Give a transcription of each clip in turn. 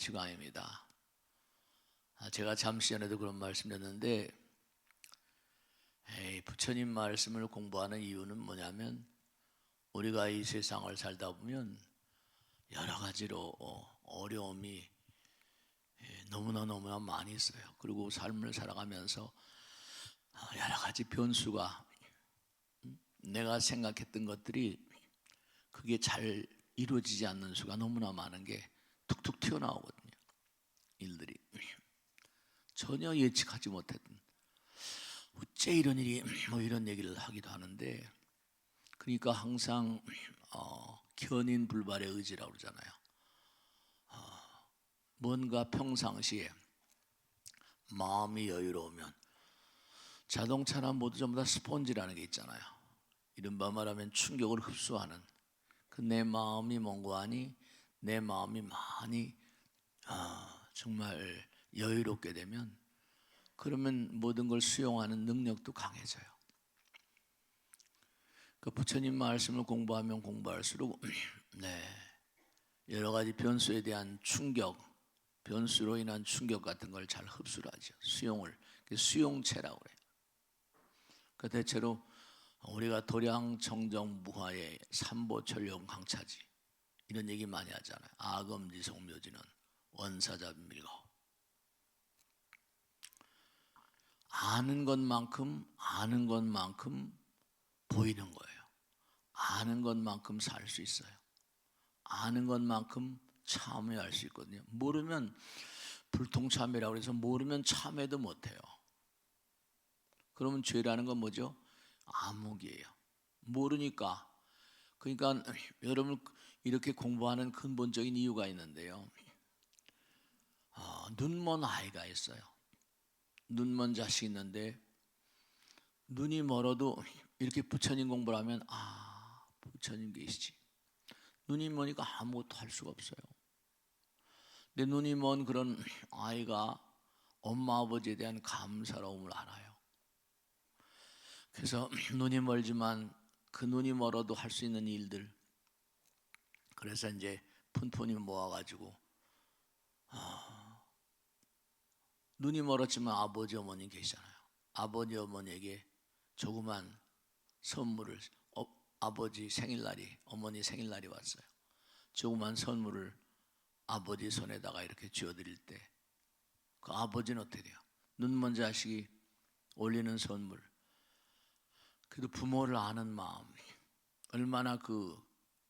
시간입니다. 제가 잠시 전에도 그런 말씀드렸는데 부처님 말씀을 공부하는 이유는 뭐냐면 우리가 이 세상을 살다 보면 여러 가지로 어려움이 너무나 많이 있어요. 그리고 삶을 살아가면서 여러 가지 변수가 내가 생각했던 것들이 그게 잘 이루어지지 않는 수가 너무나 많은 게 툭툭 튀어나오거든요. 일들이 전혀 예측하지 못했던 어째 이런 일이 이런 얘기를 하기도 하는데, 그러니까 항상 견인불발의 의지라고 그러잖아요. 뭔가 평상시에 마음이 여유로우면 자동차나 모두 전부 다 스폰지라는 게 있잖아요. 이른바 말하면 충격을 흡수하는 그 내 마음이 멍고하니 내 마음이 많이 정말 여유롭게 되면 그러면 모든 걸 수용하는 능력도 강해져요. 그 부처님 말씀을 공부하면 공부할수록 여러 가지 변수에 대한 충격, 변수로 인한 충격 같은 걸 잘 흡수를 하죠. 수용체라고 그래요. 그 대체로 우리가 도량청정 무화의 삼보철용 강차지 이런 얘기 많이 하잖아요. 아검지성묘지는 원사자밀고, 아는 것만큼 보이는 거예요. 아는 것만큼 살 수 있어요. 아는 것만큼 참여할 수 있거든요. 모르면 불통참회라고 해서 모르면 참회도 못해요. 그러면 죄라는 건 뭐죠? 암흑이에요. 모르니까. 그러니까 여러분 이렇게 공부하는 근본적인 이유가 있는데요. 눈먼 아이가 있어요. 눈먼 자식이 있는데 눈이 멀어도 이렇게 부처님 공부를 하면 부처님 계시지. 눈이 머니까 아무것도 할 수가 없어요. 근데 눈이 먼 그런 아이가 엄마 아버지에 대한 감사로움을 알아요. 그래서 눈이 멀지만 그 눈이 멀어도 할 수 있는 일들, 그래서 이제 푼푼히 모아가지고 눈이 멀었지만 아버지 어머니 계시잖아요. 아버지 어머니에게 조그만 선물을, 아버지 생일날이, 어머니 생일날이 왔어요. 조그만 선물을 아버지 손에다가 이렇게 쥐어드릴 때 그 아버지는 어떻게 돼요? 눈먼 자식이 올리는 선물, 그래도 부모를 아는 마음 얼마나 그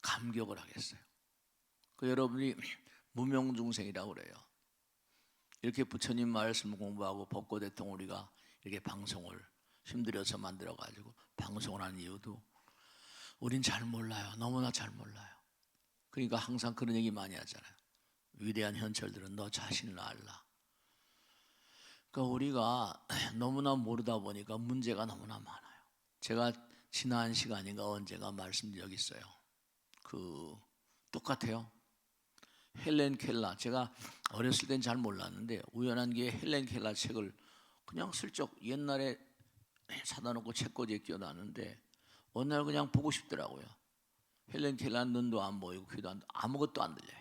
감격을 하겠어요. 그 여러분이 무명중생이라고 그래요. 이렇게 부처님 말씀 공부하고 법고대통 우리가 이렇게 방송을 힘들여서 만들어가지고 방송을 하는 이유도 우린 잘 몰라요. 너무나 잘 몰라요. 그러니까 항상 그런 얘기 많이 하잖아요. 위대한 현철들은 너 자신을 알라. 그러니까 우리가 너무나 모르다 보니까 문제가 너무나 많아요. 제가 지난 시간인가 언젠가 말씀드린 적이 있어요. 똑같아요. 헬렌 켈러, 제가 어렸을 땐 잘 몰랐는데 우연한 기회에 헬렌 켈러 책을 그냥 슬쩍 옛날에 사다 놓고 책꽂이에 끼워놨는데 어느 날 그냥 보고 싶더라고요. 헬렌 켈러는 눈도 안 보이고 귀도 안, 아무것도 안 들려요.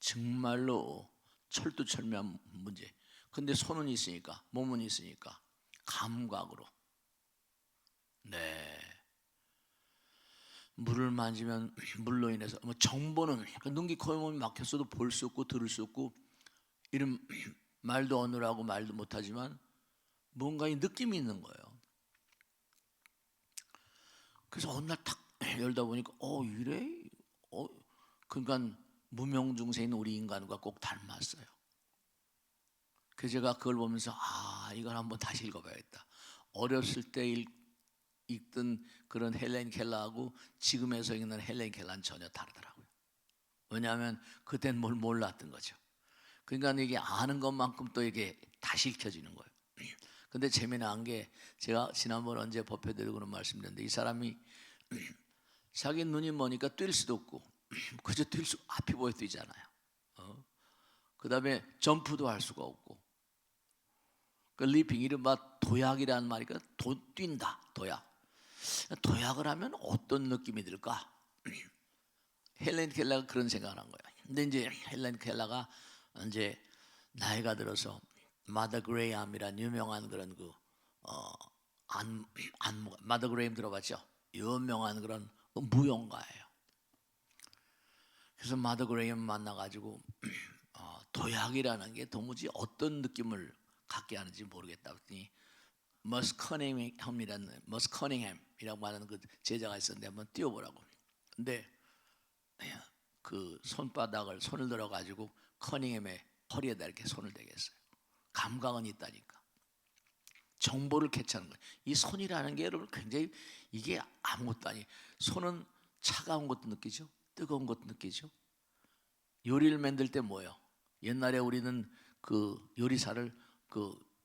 정말로 철두철미한 문제. 근데 손은 있으니까, 몸은 있으니까 감각으로 물을 만지면 물로 인해서 정보는 눈기 코에 몸이 막혔어도 볼 수 없고 들을 수 없고 이런 말도 어느라고 말도 못하지만 뭔가 이 느낌이 있는 거예요. 그래서 어느 날 탁 열다 보니까 이래? 그러니까 무명중생인 우리 인간과 꼭 닮았어요. 그래서 제가 그걸 보면서 이걸 한번 다시 읽어봐야겠다. 어렸을 때 읽던 그런 헬렌 켈러하고 지금에서 읽는 헬렌 켈러는 전혀 다르더라고요. 왜냐하면 그땐 뭘 몰랐던 거죠. 그러니까 이게 아는 것만큼 또 이게 다시 읽혀지는 거예요. 근데 재미난 게 제가 지난번 언제 법회 드리고는 말씀드렸는데 이 사람이 자기 눈이 머니까 뛸 수도 없고 그저 앞이 보여 뛰잖아요. 그 다음에 점프도 할 수가 없고 그 리핑, 이른바 도약이라는 말이니까 뛴다. 도약을 하면 어떤 느낌이 들까? 헬렌 켈러가 그런 생각을 한 거야. 근데 이제 헬렌 켈러가 이제 나이가 들어서 마더 그레이엄이란 유명한 그런 마더 그레이엄 들어봤죠? 유명한 그런 무용가예요. 그래서 마더 그레이엄 만나가지고 도약이라는 게 도무지 어떤 느낌을 갖게 하는지 모르겠다 했더니 머스커닝햄이라고 하는 그 제자가 있었는데 한번 띄워보라고. 근데 그 손을 들어가지고 커닝햄의 허리에다 이렇게 손을 대겠어요. 감각은 있다니까. 정보를 캐치하는 거예요. 이 손이라는 게 여러분 굉장히 이게 아무것도 아니. 손은 차가운 것도 느끼죠. 뜨거운 것도 느끼죠. 요리를 만들 때 뭐예요? 옛날에 우리는 그 요리사를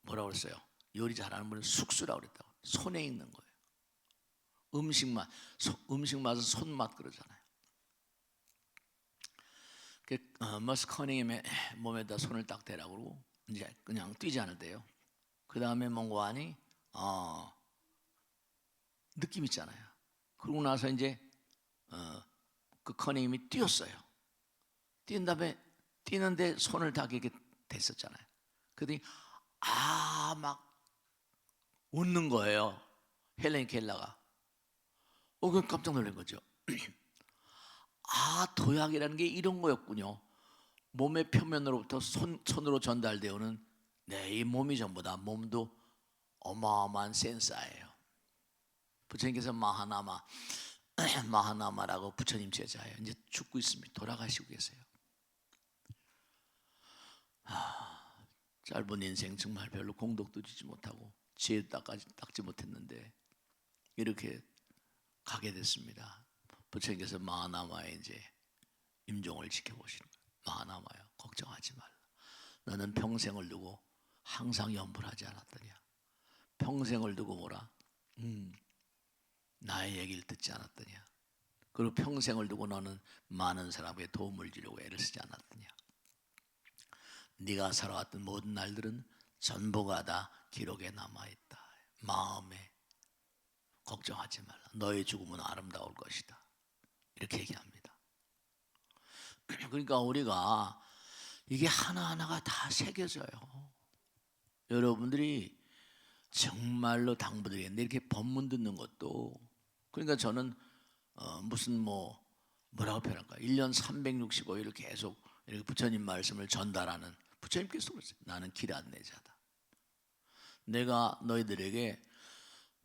뭐라고 그랬어요? 요리 잘하는 분은 숙수라고 그랬다고. 손에 있는 거예요. 음식 맛은 손맛 그러잖아요. 머스 커닝햄의 몸에다 손을 딱 대라고 그러고 이제 그냥 뛰지 않을때요. 그 다음에 뭔가 하니 느낌 있잖아요. 그러고 나서 이제 그 커닝햄이 뛰었어요. 뛴 다음에 뛰는데 손을 딱 이렇게 댔었잖아요. 그랬더니 막 웃는 거예요. 헬렌 켈러가. 그 깜짝 놀란 거죠. 도약이라는 게 이런 거였군요. 몸의 표면으로부터 손으로 전달되어오는 이 몸이 전부 다 몸도 어마어마한 센서예요. 부처님께서 마하나마라고 부처님 제자예요. 이제 죽고 있습니다. 돌아가시고 계세요. 짧은 인생 정말 별로 공덕도 지지 못하고 지혜도 닦지 못했는데 이렇게 가게 됐습니다. 부처님께서 마하나마의 이제 임종을 지켜보시는 거예요. 마하나마야, 걱정하지 말라. 너는 평생을 두고 항상 염불 하지 않았더냐. 평생을 두고 뭐라? 나의 얘기를 듣지 않았더냐. 그리고 평생을 두고 너는 많은 사람에게 도움을 주려고 애를 쓰지 않았더냐. 네가 살아왔던 모든 날들은 전부가 다 기록에 남아있다. 마음에 걱정하지 말라. 너의 죽음은 아름다울 것이다. 이렇게 얘기합니다. 그러니까 우리가 이게 하나하나가 다 새겨져요. 여러분들이 정말로 당부드리겠는데 이렇게 법문 듣는 것도, 그러니까 저는 무슨 뭐라고 표현할까? 1년 365일을 계속 이렇게 부처님 말씀을 전달하는, 부처님께서 그랬어요. 나는 길 안내자다. 내가 너희들에게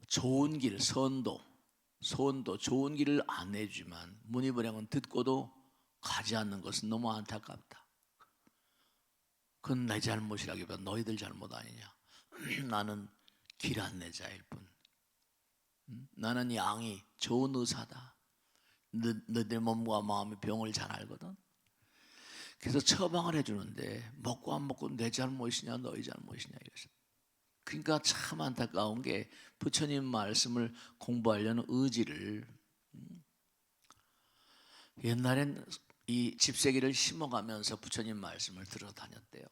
좋은 길, 선도 좋은 길을 안내주지만 문이불행은 듣고도 가지 않는 것은 너무 안타깝다. 그건 내 잘못이라기보다 너희들 잘못 아니냐. 나는 길 안내자일 뿐. 나는 양이 좋은 의사다. 너희들 몸과 마음의 병을 잘 알거든. 그래서 처방을 해주는데 먹고 안 먹고 내 잘못이냐 너희 잘못이냐 이것이. 그러니까 참 안타까운 게 부처님 말씀을 공부하려는 의지를 옛날엔 이 집세기를 심어가면서 부처님 말씀을 들어 다녔대요.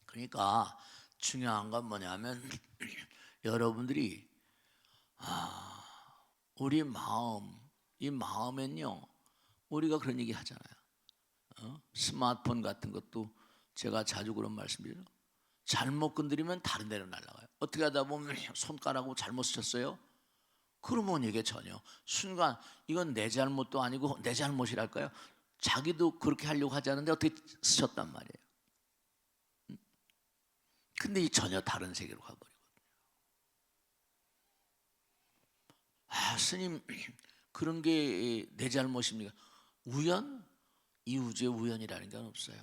그러니까 중요한 건 뭐냐면 여러분들이 우리 마음, 이 마음엔요 우리가 그런 얘기 하잖아요. 스마트폰 같은 것도 제가 자주 그런 말씀드려요. 잘못 건드리면 다른 데로 날아가요. 어떻게 하다 보면 손가락으로 잘못 쓰셨어요? 그러면 이게 전혀 순간 이건 내 잘못도 아니고 내 잘못이랄까요? 자기도 그렇게 하려고 하지 않는데 어떻게 쓰셨단 말이에요. 근데 이 전혀 다른 세계로 가버리거든요. 스님 그런 게 내 잘못입니까? 우연? 이 우주에 우연이라는 건 없어요.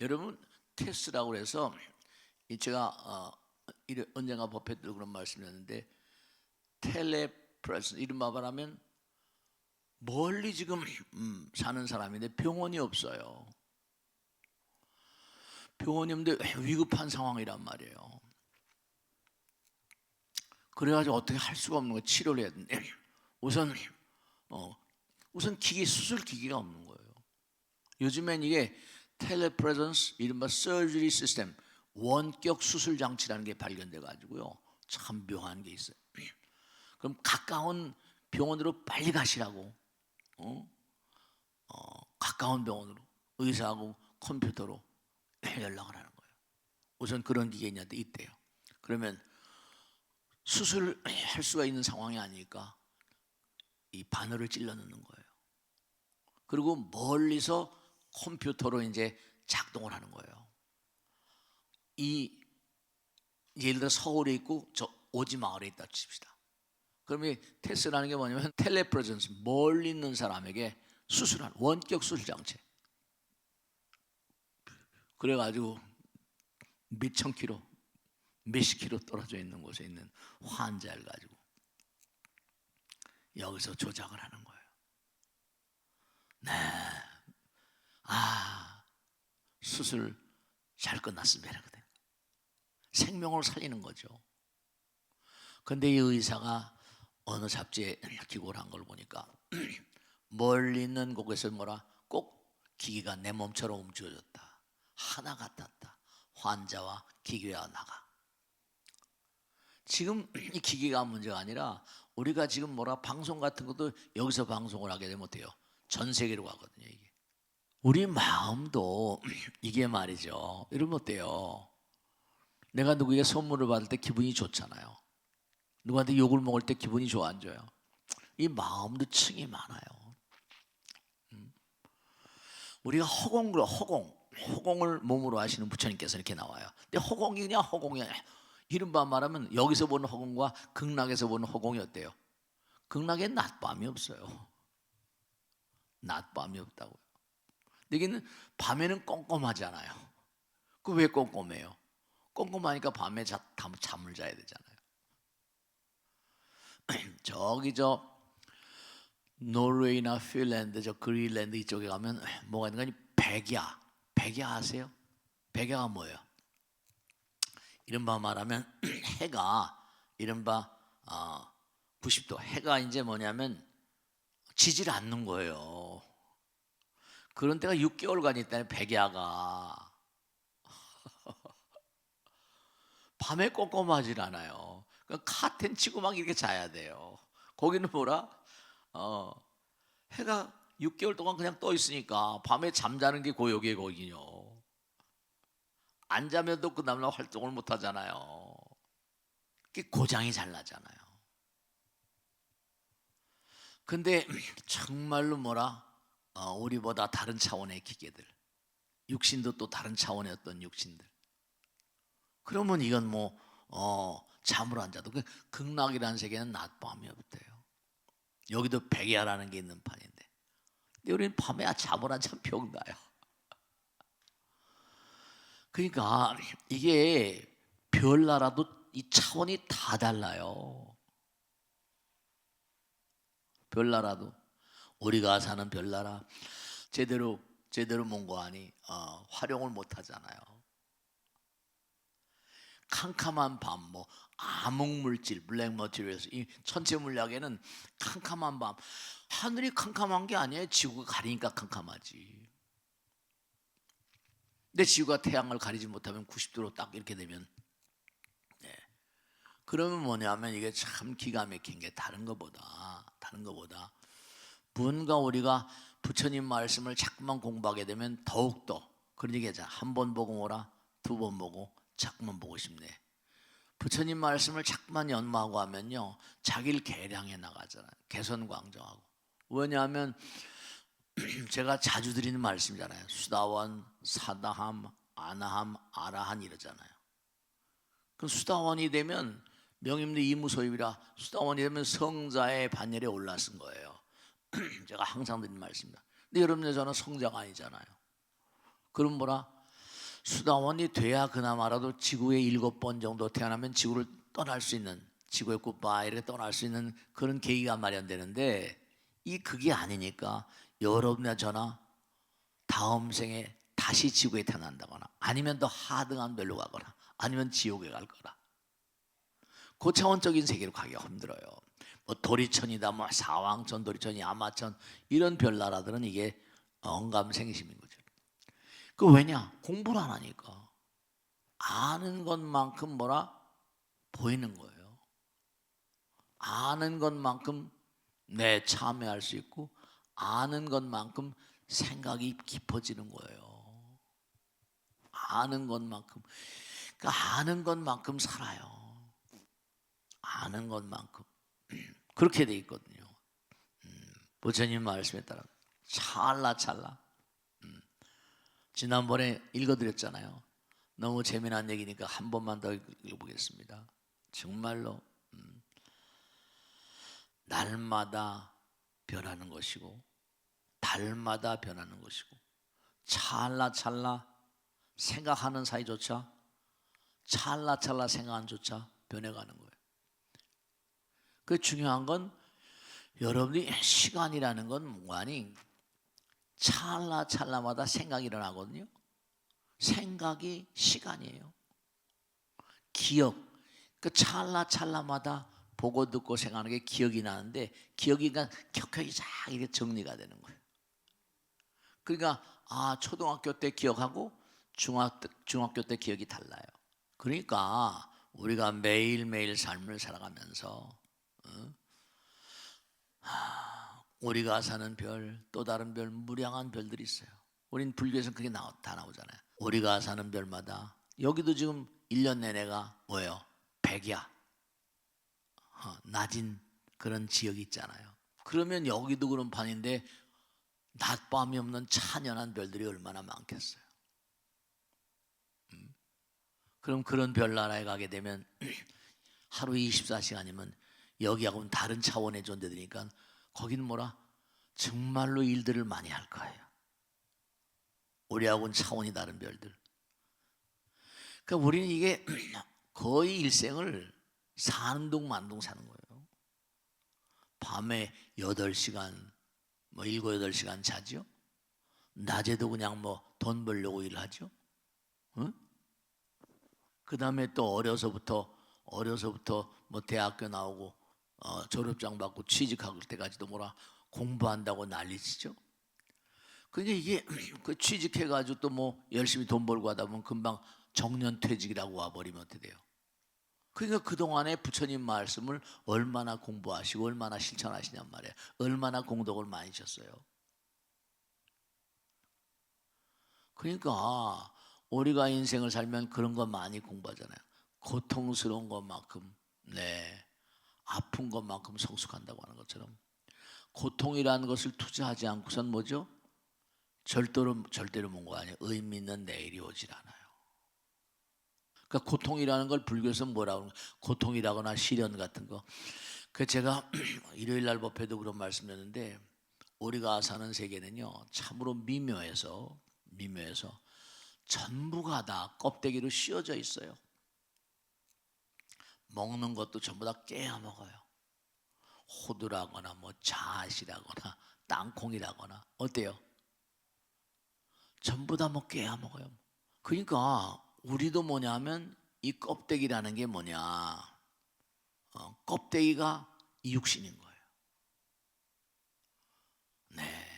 여러분 테스라고 해서 제가 언젠가 법회 때 그런 말씀이었는데 텔레프레스 이른바 말하면 멀리 지금 사는 사람인데 병원이 없어요. 병원이 없는데 위급한 상황이란 말이에요. 그래가지고 어떻게 할 수가 없는 거예요. 치료를 해야 되는데 우선 수술 기기가 없는 거예요. 요즘엔 이게 텔레프레전스 이른바 서저리 시스템 원격 수술 장치라는 게 발견돼 가지고요. 참 묘한 게 있어요. 그럼 가까운 병원으로 빨리 가시라고 가까운 병원으로 의사하고 컴퓨터로 연락을 하는 거예요. 우선 그런 기계가 있대요. 그러면 수술할 수가 있는 상황이 아니니까 이 바늘을 찔러 넣는 거예요. 그리고 멀리서 컴퓨터로 이제 작동을 하는 거예요. 예를 들어 서울에 있고 저 오지 마을에 있다 칩시다. 그러면 테스트라는 게 뭐냐면 텔레프레전스, 멀리 있는 사람에게 수술한 원격 수술 장치. 그래가지고 몇천 킬로, 몇십 킬로 떨어져 있는 곳에 있는 환자를 가지고 여기서 조작을 하는 거예요. 네, 수술 잘 끝났으면 이러거든. 생명을 살리는 거죠. 근데 이 의사가 어느 잡지에 기고를 한 걸 보니까 멀리 있는 곳에서 꼭 기계가 내 몸처럼 움직여졌다. 하나 같았다. 환자와 기계가 나가. 지금 이 기계가 문제가 아니라 우리가 지금 방송 같은 것도 여기서 방송을 하게 되면 어때요? 전 세계로 가거든요. 이게. 우리 마음도 이게 말이죠. 이러면 어때요? 내가 누구에게 선물을 받을 때 기분이 좋잖아요. 누구한테 욕을 먹을 때 기분이 좋아 안 좋아요? 이 마음도 층이 많아요. 우리가 허공을 몸으로 하시는 부처님께서 이렇게 나와요. 근데 허공이냐 허공이냐 이른바 말하면 여기서 보는 허공과 극락에서 보는 허공이 어때요? 극락엔 낮밤이 없어요. 낮밤이 없다고요. 여기는 밤에는 꼼꼼하잖아요. 그 왜 꼼꼼해요? 꼼꼼하니까 밤에 잠을 자야 되잖아요. 저기 노르웨이나 핀란드, 그린란드 이쪽에 가면 뭐가 있는 거니? 백야 아세요? 백야가 뭐예요? 이른바 말하면 해가 이른바 90도 해가 이제 뭐냐면 지질 않는 거예요. 그런 때가 6개월간 있다는 백야가 밤에 꼼꼼하질 않아요. 카텐 치고 막 이렇게 자야 돼요. 거기는 해가 6개월 동안 그냥 떠 있으니까 밤에 잠자는 게 고역이에요. 거기요. 안 자면도 그 다음날 활동을 못 하잖아요. 그게 고장이 잘 나잖아요. 근데 정말로 우리보다 다른 차원의 기계들, 육신도 또 다른 차원의 어떤 육신들. 그러면 이건 잠을 안 자도 극락이라는 세계는 낮밤이 없대요. 여기도 백야라는 게 있는 판인데, 근데 우리는 밤에 잠을 안 자면 병나요. 그러니까 이게 별나라도 이 차원이 다 달라요. 별나라도 우리가 사는 별나라 제대로 mon고하니 활용을 못 하잖아요. 캄캄한 밤, 암흑물질, 블랙머티리얼스, 이 천체 물리학에는 캄캄한 밤, 하늘이 캄캄한 게 아니에요. 지구가 가리니까 캄캄하지. 근데 지구가 태양을 가리지 못하면 90도로 딱 이렇게 되면, 그러면 뭐냐면 이게 참 기가 막힌 게 다른 것보다 뭔가 우리가 부처님 말씀을 자꾸만 공부하게 되면 더욱더 그런 얘기 하잖아. 한 번 보고 뭐라, 두 번 보고 자꾸만 보고 싶네. 부처님 말씀을 자꾸만 연마하고 하면요, 자기를 개량해 나가잖아요. 개선광정하고. 왜냐하면 제가 자주 드리는 말씀이잖아요. 수다원, 사다함, 아나함, 아라한 이러잖아요. 그 수다원이 되면 명임대 이무소입이라 수다원이 되면 성자의 반열에 올라선 거예요. 제가 항상 드리는 말씀입니다. 근데 여러분들 저는 성자가 아니잖아요. 그럼 수다원이 돼야 그나마라도 지구에 7번 정도 태어나면 지구를 떠날 수 있는, 지구의 굿바이를 떠날 수 있는 그런 계기가 마련되는데, 그게 아니니까 여러분이나 저나 다음 생에 다시 지구에 태어난다거나 아니면 더 하등한 별로 가거나 아니면 지옥에 갈 거라, 고차원적인 세계로 가기가 힘들어요. 도리천이다, 사왕천, 도리천이, 아마천 이런 별나라들은 이게 언감생심인 거죠. 그 왜냐? 공부를 안 하니까. 아는 것만큼 보이는 거예요. 아는 것만큼 참여할 수 있고, 아는 것만큼 생각이 깊어지는 거예요. 아는 것만큼, 그러니까 아는 것만큼 살아요. 아는 것만큼. 그렇게 돼 있거든요. 부처님 말씀에 따라 찰나찰나. 지난번에 읽어드렸잖아요. 너무 재미난 얘기니까 한 번만 더 읽어보겠습니다. 정말로 날마다 변하는 것이고 달마다 변하는 것이고 찰나찰나 생각하는 사이조차 찰나찰나 생각하는 조차 변해가는 거예요. 그 중요한 건 여러분이 시간이라는 건 무관히 찰나찰나마다 생각이 일어나거든요. 생각이 시간이에요. 기억, 그 찰나찰나마다 보고 듣고 생각하는 게 기억이 나는데 기억이 그러니까 격하게 쫙 이렇게 정리가 되는 거예요. 그러니까 초등학교 때 기억하고 중학교 때 기억이 달라요. 그러니까 우리가 매일매일 삶을 살아가면서 우리가 사는 별, 또 다른 별, 무량한 별들이 있어요. 우린 불교에서 그게 다 나오잖아요. 우리가 사는 별마다 여기도 지금 1년 내내가 뭐예요? 백야, 낮은 그런 지역이 있잖아요. 그러면 여기도 그런 판인데 낮밤이 없는 찬연한 별들이 얼마나 많겠어요. 그럼 그런 별나라에 가게 되면 하루 24시간이면 여기하고는 다른 차원의 존재들이니까 거기는 뭐라? 정말로 일들을 많이 할 거예요. 우리하고는 차원이 다른 별들. 그러니까 우리는 이게 거의 일생을 사는 동 만동 사는 거예요. 밤에 8시간, 7, 8시간 자죠. 낮에도 그냥 돈 벌려고 일을 하죠. 응? 그 다음에 또 어려서부터 대학교 나오고 졸업장 받고 취직할 때까지도 공부한다고 난리치죠. 그러니까 이게 그 취직해가지고 또 열심히 돈 벌고 하다 보면 금방 정년퇴직이라고 와버리면 어떻게 돼요? 그러니까 그동안에 부처님 말씀을 얼마나 공부하시고 얼마나 실천하시냔 말이에요. 얼마나 공덕을 많이 셨어요. 그러니까 우리가 인생을 살면 그런 거 많이 공부하잖아요. 고통스러운 것만큼, 아픈 것만큼 성숙한다고 하는 것처럼 고통이라는 것을 투자하지 않고선 뭐죠? 절대로 먼 거 아니에요. 의미 있는 내일이 오질 않아요. 그러니까 고통이라는 걸 불교에서 뭐라고 하는 거예요? 고통이라거나 시련 같은 거. 그 제가 일요일 날 법회도 그런 말씀드렸는데 우리가 사는 세계는요 참으로 미묘해서 전부가 다 껍데기로 씌워져 있어요. 먹는 것도 전부 다 깨야 먹어요. 호두라거나 잣이라거나 땅콩이라거나 어때요? 전부 다 깨야 먹어요. 그러니까 우리도 뭐냐면 이 껍데기라는 게 뭐냐? 껍데기가 이 육신인 거예요. 네,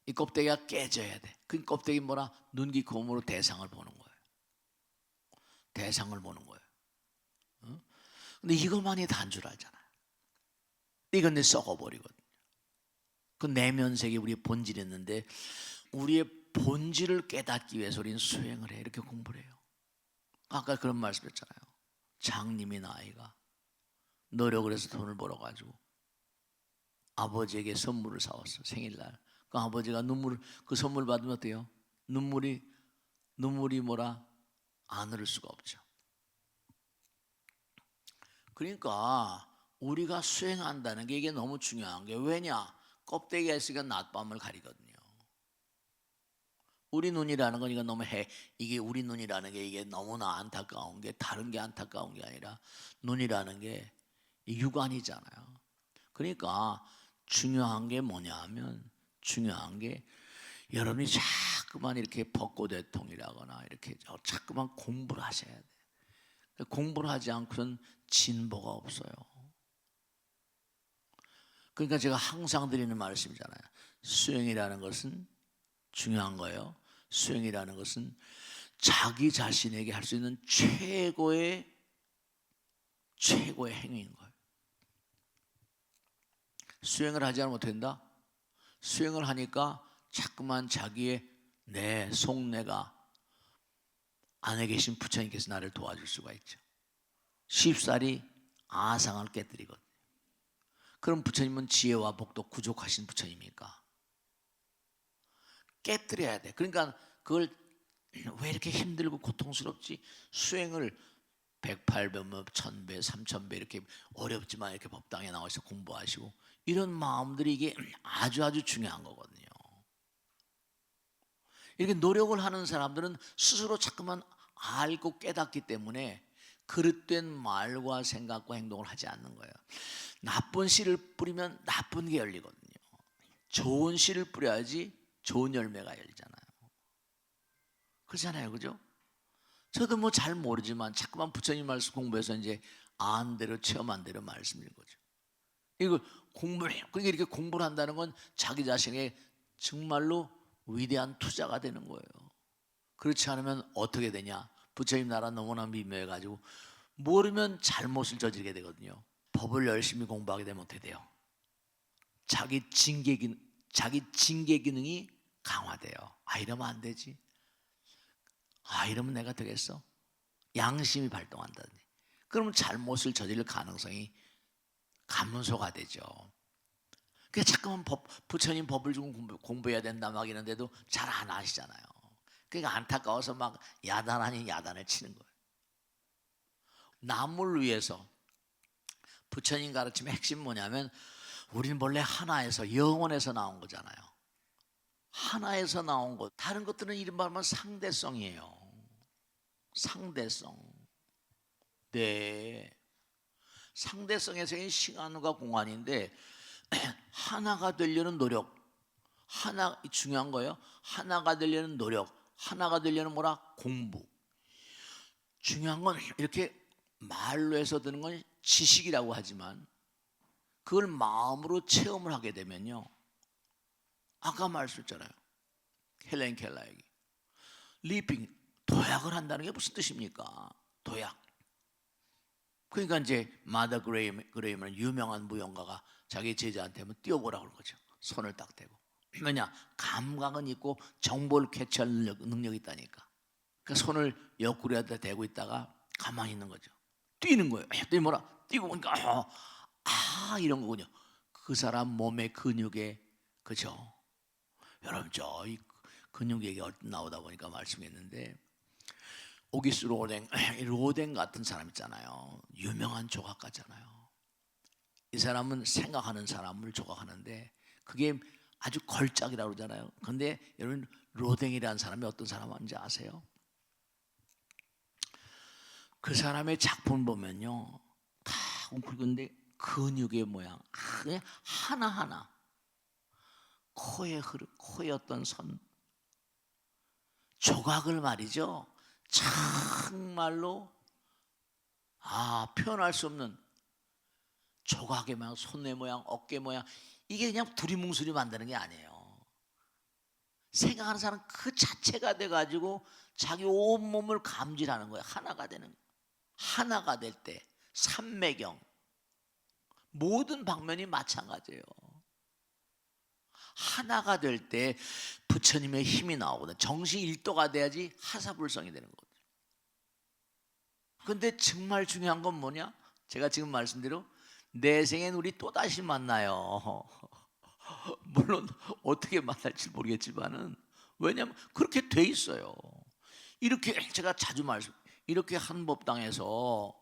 이 껍데기가 깨져야 돼. 그 껍데기 뭐라? 눈, 귀, 곰으로 대상을 보는 거예요. 대상을 보는 거예요. 근데 이것만이 단 줄 알잖아요. 이건 내 썩어버리거든요. 그 내면색이 우리의 본질이었는데 우리의 본질을 깨닫기 위해서 우리는 수행을 해. 이렇게 공부를 해요. 아까 그런 말씀했잖아요. 장님이나 아이가 노력을 해서 돈을 벌어가지고 아버지에게 선물을 사왔어. 생일날. 그 아버지가 그 선물 받으면 어때요? 눈물이 뭐라? 안 흐를 수가 없죠. 그러니까 우리가 수행한다는 게 이게 너무 중요한 게 왜냐? 껍데기가 있으니까 낮밤을 가리거든요. 우리 눈이라는 건 이거 이게 우리 눈이라는 게 이게 너무나 안타까운 게 다른 게 안타까운 게 아니라 눈이라는 게 육안이잖아요. 그러니까 중요한 게 뭐냐 하면 중요한 게 여러분이 자꾸만 이렇게 벚꽃대통이라거나 이렇게 자꾸만 공부를 하셔야 돼요. 공부를 하지 않고선 진보가 없어요. 그러니까 제가 항상 드리는 말씀이잖아요. 수행이라는 것은 중요한 거예요. 수행이라는 것은 자기 자신에게 할 수 있는 최고의 행위인 거예요. 수행을 하지 않으면 어떻게 된다? 수행을 하니까 자꾸만 자기의 내 속내가 안에 계신 부처님께서 나를 도와줄 수가 있죠. 쉽사리 아상을 깨뜨리거든요. 그럼 부처님은 지혜와 복도 구족하신 부처님이니까 깨뜨려야 돼. 그러니까 그걸 왜 이렇게 힘들고 고통스럽지? 수행을 108배, 1000배, 3000배 이렇게 어렵지만 이렇게 법당에 나와서 공부하시고 이런 마음들이 이게 아주 중요한 거거든요. 이렇게 노력을 하는 사람들은 스스로 자꾸만 알고 깨닫기 때문에 그릇된 말과 생각과 행동을 하지 않는 거예요. 나쁜 씨를 뿌리면 나쁜 게 열리거든요. 좋은 씨를 뿌려야지 좋은 열매가 열리잖아요. 그렇잖아요, 그죠? 저도 뭐 잘 모르지만 자꾸만 부처님 말씀 공부해서 이제 안 대로 체험한 대로 말씀드린 거죠. 이거 그러니까 이렇게 공부를 한다는 건 자기 자신의 정말로 위대한 투자가 되는 거예요. 그렇지 않으면 어떻게 되냐? 부처님 나라 너무나 미묘해가지고 모르면 잘못을 저지르게 되거든요. 법을 열심히 공부하게 되면 어떻게 돼요? 자기 징계 기능이 강화돼요. 이러면 안 되지. 이러면 내가 되겠어? 양심이 발동한다든지. 그러면 잘못을 저지를 가능성이 감소가 되죠. 그래서 자꾸만 부처님 법을 좀 공부해야 된다 막 이러는데도 잘 안 하시잖아요. 그러니까 안타까워서 막 야단 아닌 야단을 치는 거예요. 남을 위해서 부처님 가르침의 핵심 뭐냐면 우리는 원래 하나에서 영원에서 나온 거잖아요. 하나에서 나온 것. 다른 것들은 이른바 말하면 상대성이에요. 상대성. 네. 상대성에서의 시간과 공간인데 하나가 되려는 노력. 하나 중요한 거예요. 하나가 되려는 노력. 하나가 되려는 뭐라? 공부. 중요한 건 이렇게 말로 해서 드는 건 지식이라고 하지만 그걸 마음으로 체험을 하게 되면요. 아까 말씀했잖아요. 헬렌 켈러 얘기. 리핑, 도약을 한다는 게 무슨 뜻입니까? 도약. 그러니까 이제 마더 그레이먼 유명한 무용가가 자기 제자한테 한번 띄워보라고 그런 거죠. 손을 딱 대고. 왜냐? 감각은 있고 정보를 캐치할 능력이 있다니까. 그러니까 손을 옆구리에다 대고 있다가 가만히 있는 거죠. 뛰는 거예요. 뛰 뭐라? 뛰고 보니까 이런 거군요. 그 사람 몸의 근육에 그죠? 여러분 저이 근육 얘기 나오다 보니까 말씀했는데 오기스 로댕 같은 사람 있잖아요. 유명한 조각가잖아요. 이 사람은 생각하는 사람을 조각하는데 그게 아주 걸작이라고 그러잖아요. 근데 여러분 로댕이라는 사람이 어떤 사람인지 아세요? 그 사람의 작품 보면요 다 웅크리는데 근육의 모양 그냥 하나하나 코의 어떤 선 조각을 말이죠 정말로 표현할 수 없는 조각의 모양, 손의 모양, 어깨 모양 이게 그냥 두리뭉술이 만드는 게 아니에요. 생각하는 사람 그 자체가 돼가지고 자기 온몸을 감질하는 거예요. 하나가 되는 거예요. 하나가 될 때 삼매경 모든 방면이 마찬가지예요. 하나가 될 때 부처님의 힘이 나오거든. 정시 일도가 돼야지 하사불성이 되는 거거든. 근데 정말 중요한 건 뭐냐? 제가 지금 말씀대로 내 생엔 우리 또다시 만나요. 물론 어떻게 만날지 모르겠지만은 왜냐하면 그렇게 돼 있어요. 이렇게 제가 자주 이렇게 한 법당에서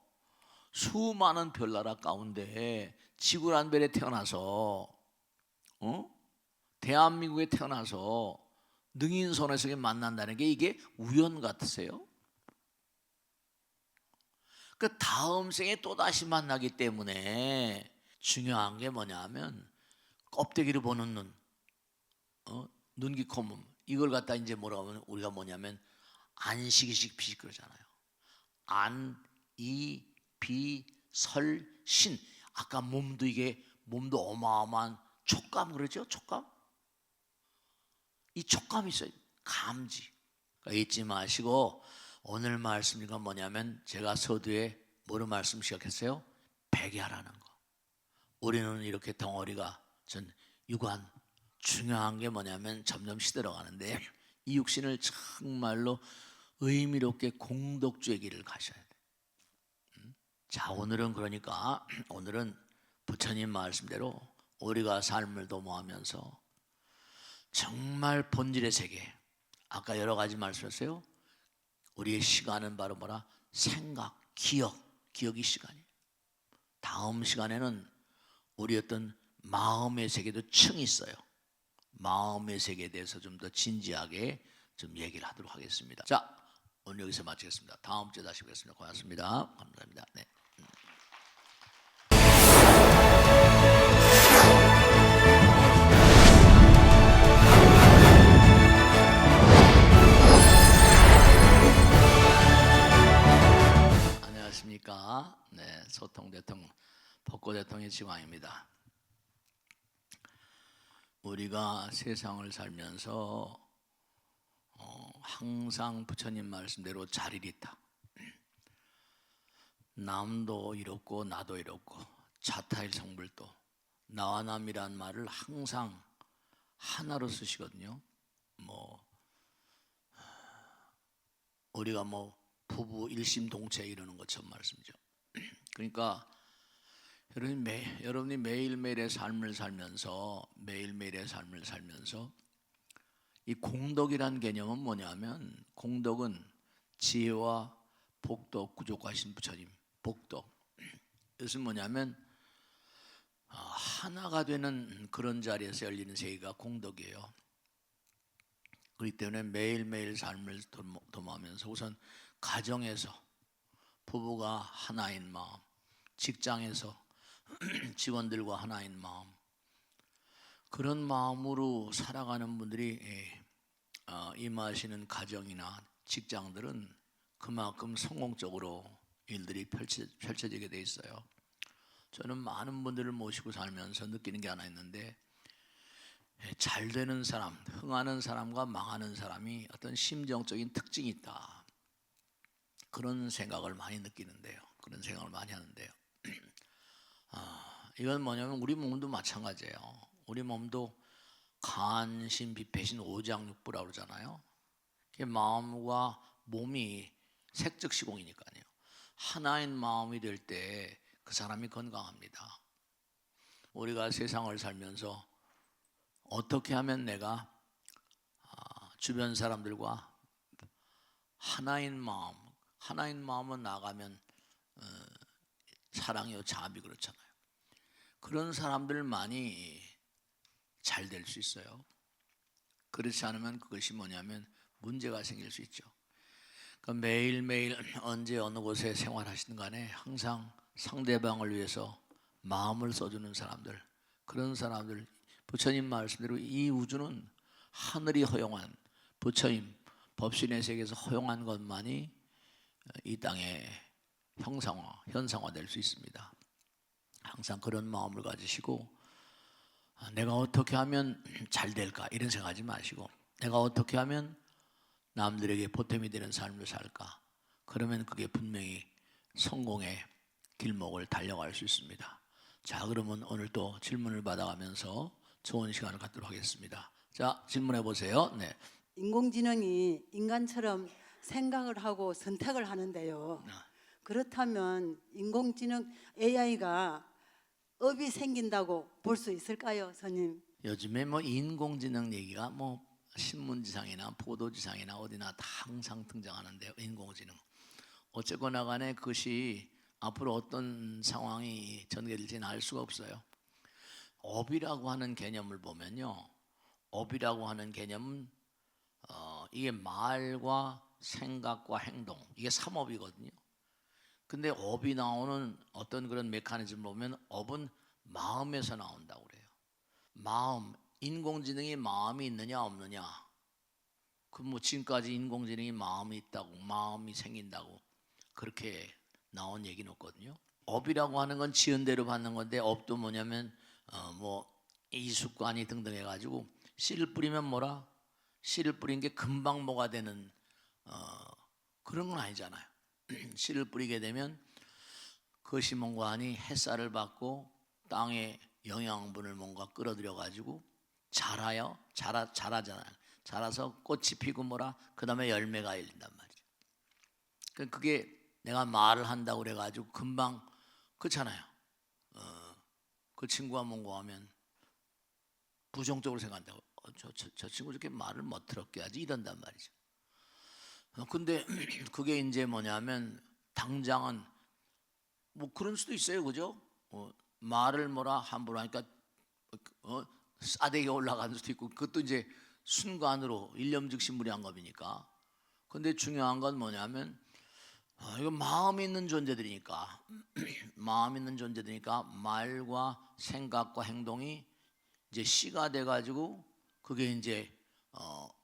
수많은 별나라 가운데 지구란 별에 태어나서 대한민국에 태어나서 능인선에서 만난다는 게 이게 우연 같으세요? 그 다음 생에 또다시 만나기 때문에 중요한 게 뭐냐면 껍데기를 보는 눈, 눈기 콧몸 이걸 갖다 이제 뭐라고 하면 우리가 뭐냐면 안식이식 비식 그러잖아요. 안, 이, 비, 설, 신. 아까 몸도 어마어마한 촉감 그러죠? 촉감? 이 촉감이 있어요. 감지. 그러니까 잊지 마시고 오늘 말씀이 뭐냐면 제가 서두에 뭐로 말씀 시작했어요? 백야라는 거. 우리는 이렇게 덩어리가 전 육안 중요한 게 뭐냐면 점점 시들어가는데 이 육신을 정말로 의미롭게 공덕주의 길을 가셔야 돼요. 자, 오늘은 그러니까 오늘은 부처님 말씀대로 우리가 삶을 도모하면서 정말 본질의 세계, 아까 여러 가지 말씀했어요. 우리의 시간은 바로 뭐라? 생각, 기억이 시간이에요. 다음 시간에는 우리 어떤 마음의 세계도 층이 있어요. 마음의 세계에 대해서 좀 더 진지하게 좀 얘기를 하도록 하겠습니다. 자, 오늘 여기서 마치겠습니다. 다음 주에 다시 뵙겠습니다. 고맙습니다. 감사합니다. 네. 안녕하십니까? 네, 소통 대통 법고 대통의 지광입니다. 우리가 세상을 살면서 항상 부처님 말씀대로 자리리타. 남도 이롭고 나도 이롭고 자타일 성불도, 나와 남이란 말을 항상 하나로 쓰시거든요. 우리가 부부 일심동체 이러는 것처럼 말씀이죠. 그러니까 여러분이 매일매일의 삶을 살면서 이 공덕이란 개념은 뭐냐면, 공덕은 지혜와 복덕 구족하신 부처님, 복덕. 이것은 뭐냐면 하나가 되는 그런 자리에서 열리는 세계가 공덕이에요. 그렇기 때문에 매일매일 삶을 도모하면서 우선 가정에서 부부가 하나인 마음, 직장에서 직원들과 하나인 마음, 그런 마음으로 살아가는 분들이 임하시는 가정이나 직장들은 그만큼 성공적으로 일들이 펼쳐지게 돼 있어요. 저는 많은 분들을 모시고 살면서 느끼는 게 하나 있는데, 잘 되는 사람, 흥하는 사람과 망하는 사람이 어떤 심정적인 특징이 있다, 그런 생각을 많이 느끼는데요. 그런 생각을 많이 하는데요. 이건 뭐냐면 우리 몸도 마찬가지예요. 우리 몸도 간, 신, 비, 배신, 오장육부라고 그러잖아요. 마음과 몸이 색즉시공이니까요. 하나인 마음이 될 때 그 사람이 건강합니다. 우리가 세상을 살면서 어떻게 하면 내가 주변 사람들과 하나인 마음은 나가면 사랑이요 자비 그렇잖아요. 그런 사람들만이 잘 될 수 있어요. 그렇지 않으면 그것이 뭐냐면 문제가 생길 수 있죠. 그러니까 매일매일 언제 어느 곳에 생활하시든 간에 항상 상대방을 위해서 마음을 써주는 사람들, 그런 사람들, 부처님 말씀대로 이 우주는 하늘이 허용한, 부처님 법신의 세계에서 허용한 것만이 이 땅에 현상화될 수 있습니다. 항상 그런 마음을 가지시고, 내가 어떻게 하면 잘 될까 이런 생각하지 마시고, 내가 어떻게 하면 남들에게 보탬이 되는 삶을 살까, 그러면 그게 분명히 성공의 길목을 달려갈 수 있습니다. 자, 그러면 오늘 또 질문을 받아가면서 좋은 시간을 갖도록 하겠습니다. 자, 질문해 보세요. 네. 인공지능이 인간처럼 생각을 하고 선택을 하는데요. 그렇다면 인공지능 AI가 업이 생긴다고 볼 수 있을까요, 스님? 요즘에 인공지능 얘기가 신문지상이나 보도지상이나 어디나 다 항상 등장하는데요. 인공지능. 어쨌거나 간에 그것이 앞으로 어떤 상황이 전개될지는 알 수가 없어요. 업이라고 하는 개념을 보면요, 업이라고 하는 개념은 이게 말과 생각과 행동, 이게 삼업이거든요. 근데 업이 나오는 어떤 그런 메커니즘을 보면 업은 마음에서 나온다고 그래요. 마음, 인공지능이 마음이 있느냐 없느냐, 지금까지 인공지능이 마음이 있다고, 마음이 생긴다고 그렇게 나온 얘기는 없거든요. 업이라고 하는 건 지은 대로 받는 건데, 업도 뭐냐면 이숙관이 등등 해가지고 씨를 뿌리면 씨를 뿌린 게 금방 뭐가 되는 그런 건 아니잖아요. 씨를 뿌리게 되면 그것이 뭔가 하니 햇살을 받고 땅에 영양분을 뭔가 끌어들여 가지고 자라잖아요. 자라서 꽃이 피고 뭐라 그 다음에 열매가 열린단 말이죠. 그게 내가 말을 한다고 그래가지고 금방 그렇잖아요. 그 친구가 뭔가 하면 부정적으로 생각한다고 저 친구 저렇게 말을 멋들었게 하지 이런단 말이죠. 근데 그게 이제 뭐냐면 당장은 뭐 그럴 수도 있어요, 그죠? 말을 뭐라 함부로 하니까 싸대기 올라가는 수도 있고 그것도 이제 순간으로 일념즉시 무량겁이니까. 근데 중요한 건 뭐냐면 이거 마음이 있는 존재들이니까 마음 있는 존재들이니까 말과 생각과 행동이 이제 씨가 돼가지고 그게 이제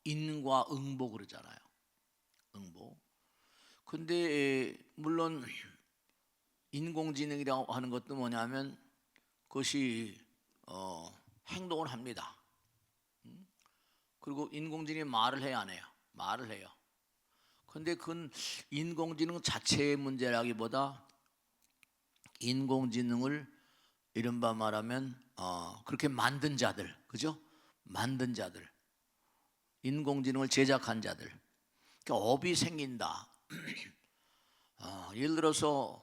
인과 응보 그러잖아요. 응보. 근데 물론 인공지능이라고 하는 것도 뭐냐면 그것이 행동을 합니다. 그리고 인공지능이 말을 해야 안 해요? 말을 해요. 근데 그건 인공지능 자체의 문제라기보다 인공지능을 이른바 말하면 그렇게 만든 자들, 그죠? 만든 자들, 인공지능을 제작한 자들, 그러니까 업이 생긴다. 예를 들어서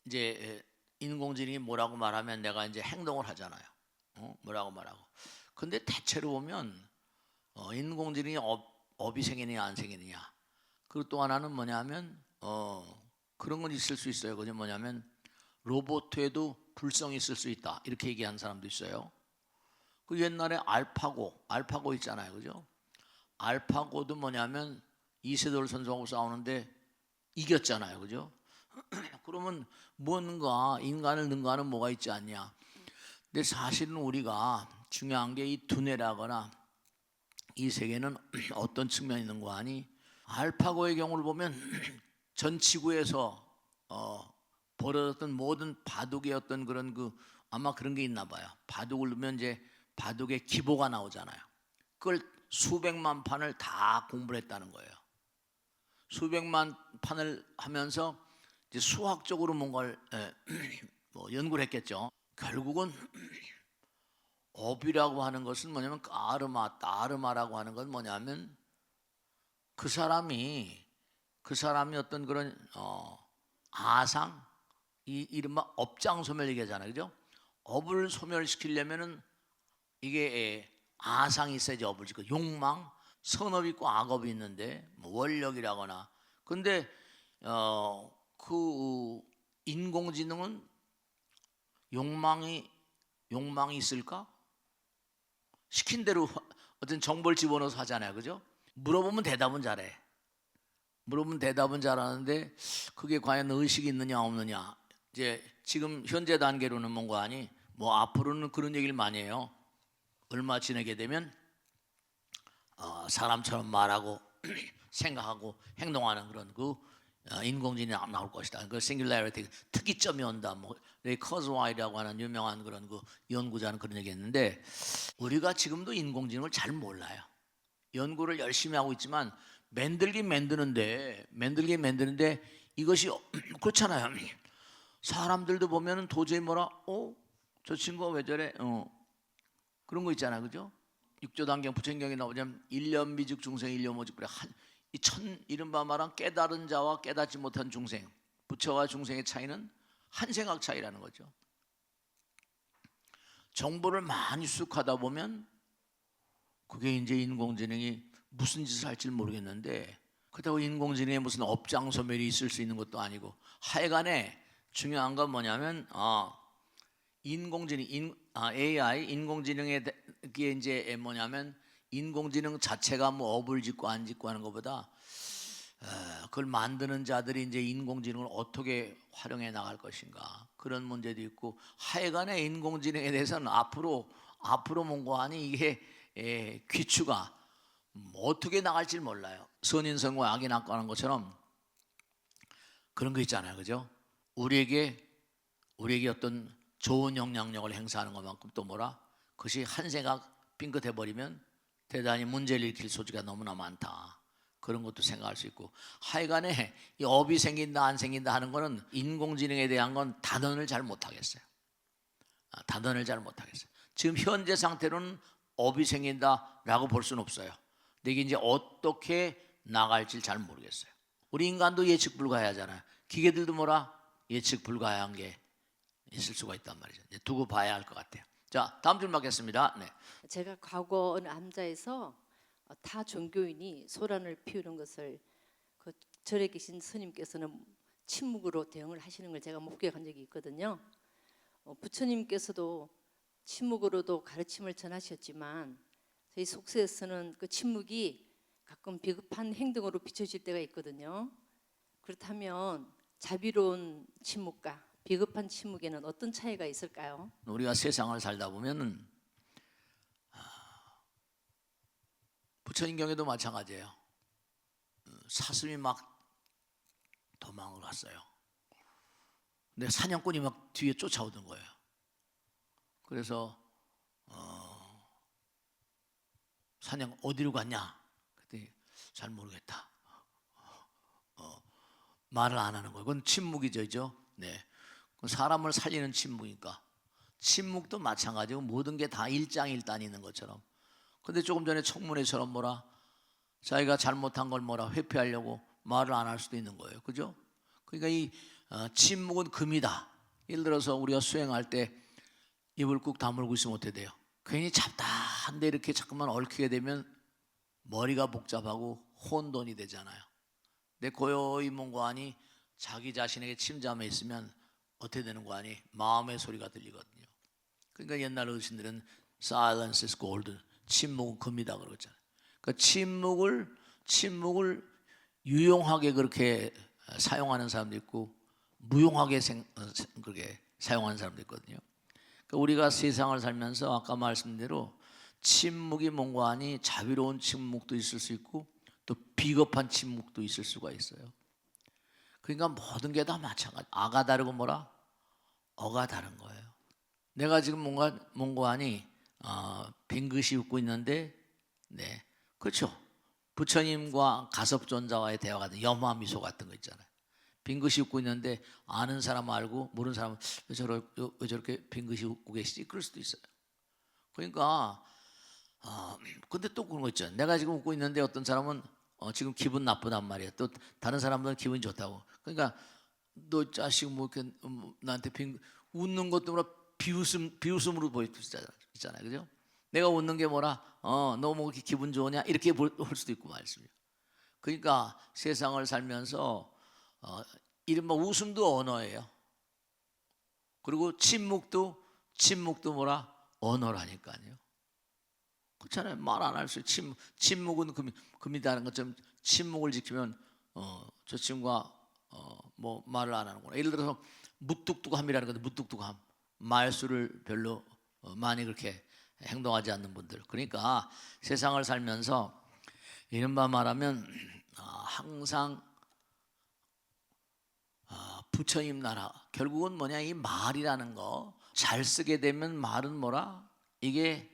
이제 인공지능이 뭐라고 말하면 내가 이제 행동을 하잖아요. 뭐라고 말하고. 근데 대체로 보면 인공지능이 업이 생기느냐 안 생기느냐. 그리고 또 하나는 뭐냐면 그런 건 있을 수 있어요. 그게 뭐냐면 로봇에도 불성이 있을 수 있다. 이렇게 얘기하는 사람도 있어요. 그 옛날에 알파고 있잖아요, 그죠? 알파고도 뭐냐면 이세돌 선수하고 싸우는데 이겼잖아요, 그죠? 그러면 뭔가 인간을 능가하는 뭐가 있지 않냐? 근데 사실은 우리가 중요한 게 이 두뇌라거나 이 세계는 어떤 측면이 있는 거 아니? 알파고의 경우를 보면 전 지구에서 벌어졌던 모든 바둑의 어떤 그런 아마 그런 게 있나 봐요. 바둑을 넣으면 이제 바둑의 기보가 나오잖아요. 그걸 수백만 판을 다 공부를 했다는 거예요. 수백만 판을 하면서 이제 수학적으로 뭔가를 뭐 연구를 했겠죠. 결국은 업이라고 하는 것은 뭐냐면 따르마라고 하는 건 뭐냐면 그 사람이 어떤 그런 아상 이른바 업장소멸 얘기하잖아요, 그죠? 업을 소멸시키려면은 이게 아상이 있어야지 업을 짓고 욕망, 선업이 있고 악업이 있는데 뭐 원력이라거나. 근데 그 인공지능은 욕망이 있을까? 시킨 대로 어떤 정보를 집어넣어서 하잖아요, 그죠? 물어보면 대답은 잘해. 물어보면 대답은 잘하는데 그게 과연 의식이 있느냐 없느냐. 이제 지금 현재 단계로는 뭔가 아니 뭐 앞으로는 그런 얘기를 많이 해요. 얼마 지나게 되면 사람처럼 말하고 생각하고 행동하는 그런 인공지능이 나올 것이다. 그 싱귤라리티 특이점이 온다. 뭐 레이 커즈와이라고 하는 유명한 그런 연구자는 그런 얘기했는데 우리가 지금도 인공지능을 잘 몰라요. 연구를 열심히 하고 있지만 만들긴 만드는데 이것이 그렇잖아요. 사람들도 보면은 도저히 저 친구가 왜 저래? 그런 거 있잖아요, 그죠? 육조단경 부처경에 나오자면 일념 미즉 중생 일념 오직 그래 이른바 말한 깨달은 자와 깨닫지 못한 중생, 부처와 중생의 차이는 한 생각 차이라는 거죠. 정보를 많이 수집하다 보면 그게 이제 인공지능이 무슨 짓을 할지 모르겠는데 그렇다고 인공지능에 무슨 업장소멸이 있을 수 있는 것도 아니고 하여간에 중요한 건 뭐냐면 AI 인공지능에 그게 이제 뭐냐면 인공지능 자체가 뭐 업을 짓고 안 짓고 하는 것보다 그걸 만드는 자들이 이제 인공지능을 어떻게 활용해 나갈 것인가 그런 문제도 있고 하여간에 인공지능에 대해서는 앞으로 뭔가 하니 이게 귀추가 어떻게 나갈지 몰라요. 선인선과 악인악과 하는 것처럼 그런 거 있잖아요, 그죠? 우리에게 어떤 좋은 영향력을 행사하는 것만큼 또 그것이 한 생각 빙긋해 버리면 대단히 문제를 일으킬 소지가 너무나 많다. 그런 것도 생각할 수 있고 하여간에 이 업이 생긴다 안 생긴다 하는 거는 인공지능에 대한 건 단언을 잘 못하겠어요. 단언을 잘 못하겠어요. 지금 현재 상태로는 업이 생긴다라고 볼 수는 없어요. 근데 이게 이제 어떻게 나갈지 잘 모르겠어요. 우리 인간도 예측 불가하잖아요. 기계들도 뭐라 예측 불가한 게 있을 수가 있단 말이죠. 이제 두고 봐야 할 것 같아요. 자, 다음 줄 맞겠습니다. 네. 제가 과거 어느 암자에서 타 종교인이 소란을 피우는 것을 그 절에 계신 스님께서는 침묵으로 대응을 하시는 걸 제가 목격한 적이 있거든요. 부처님께서도 침묵으로도 가르침을 전하셨지만 저희 속세에서는 그 침묵이 가끔 비겁한 행동으로 비춰질 때가 있거든요. 그렇다면 자비로운 침묵과 비겁한 침묵에는 어떤 차이가 있을까요? 우리가 세상을 살다 보면은 부처님 경에도 마찬가지예요. 사슴이 막 도망을 갔어요. 근데 사냥꾼이 막 뒤에 쫓아오던 거예요. 그래서 사냥 어디로 갔냐? 그랬더니 잘 모르겠다. 말을 안 하는 거예요. 그건 침묵이죠, 네. 사람을 살리는 침묵이니까. 침묵도 마찬가지고 모든 게 다 일장일단이 있는 것처럼. 근데 조금 전에 청문회처럼 뭐라 자기가 잘못한 걸 뭐라 회피하려고 말을 안 할 수도 있는 거예요. 그죠? 그러니까 이 침묵은 금이다. 예를 들어서 우리가 수행할 때 입을 꾹 다물고 있으면 어떻게 돼요? 괜히 잡다한데 이렇게 자꾸만 얽히게 되면 머리가 복잡하고 혼돈이 되잖아요. 근데 고요히 몽고하니 자기 자신에게 침잠해 있으면 어떻게 되는 거 아니? 마음의 소리가 들리거든요. 그러니까 옛날 어르신들은 silence is golden, 침묵은 금이다 그러잖아요. 그러니까 침묵을 유용하게 그렇게 사용하는 사람도 있고 무용하게 그렇게 사용하는 사람도 있거든요. 그러니까 우리가 세상을 살면서 아까 말씀드린 대로 침묵이 뭔가 하니 자비로운 침묵도 있을 수 있고 또 비겁한 침묵도 있을 수가 있어요. 그러니까 모든 게 다 마찬가지. 아가 다르고 뭐라? 어가 다른 거예요. 내가 지금 뭔가 하니 빈 그릇이 웃고 있는데, 네, 그렇죠. 부처님과 가섭존자와의 대화 같은 염화 미소 같은 거 있잖아요. 빈 그릇이 웃고 있는데 아는 사람 알고 모르는 사람은 왜 저렇게 빈 그릇이 웃고 계시지? 그럴 수도 있어요. 그러니까 근데 또 그런 거 있죠. 내가 지금 웃고 있는데 어떤 사람은 지금 기분 나쁘단 말이에요. 또 다른 사람들은 기분이 좋다고. 그러니까 너 자식 뭐 이렇게 나한테 웃는 것도 뭐라 비웃음으로 보이잖아요. 그죠? 내가 웃는 게 뭐라 너 뭐 이렇게 기분 좋으냐 이렇게 볼 수도 있고 말씀이에요. 그러니까 세상을 살면서 이른바 웃음도 언어예요. 그리고 침묵도 뭐라 언어라니까요. 그렇잖아요. 말 안 할 수 침묵은 금이다는 것처럼 침묵을 지키면 저 친구가 뭐 말을 안 하는구나. 예를 들어서 무뚝뚝함이라는 건데 무뚝뚝함 말수를 별로 많이 그렇게 행동하지 않는 분들. 그러니까 세상을 살면서 이른바 말하면 항상 부처님 나라 결국은 뭐냐 이 말이라는 거 잘 쓰게 되면 말은 뭐라 이게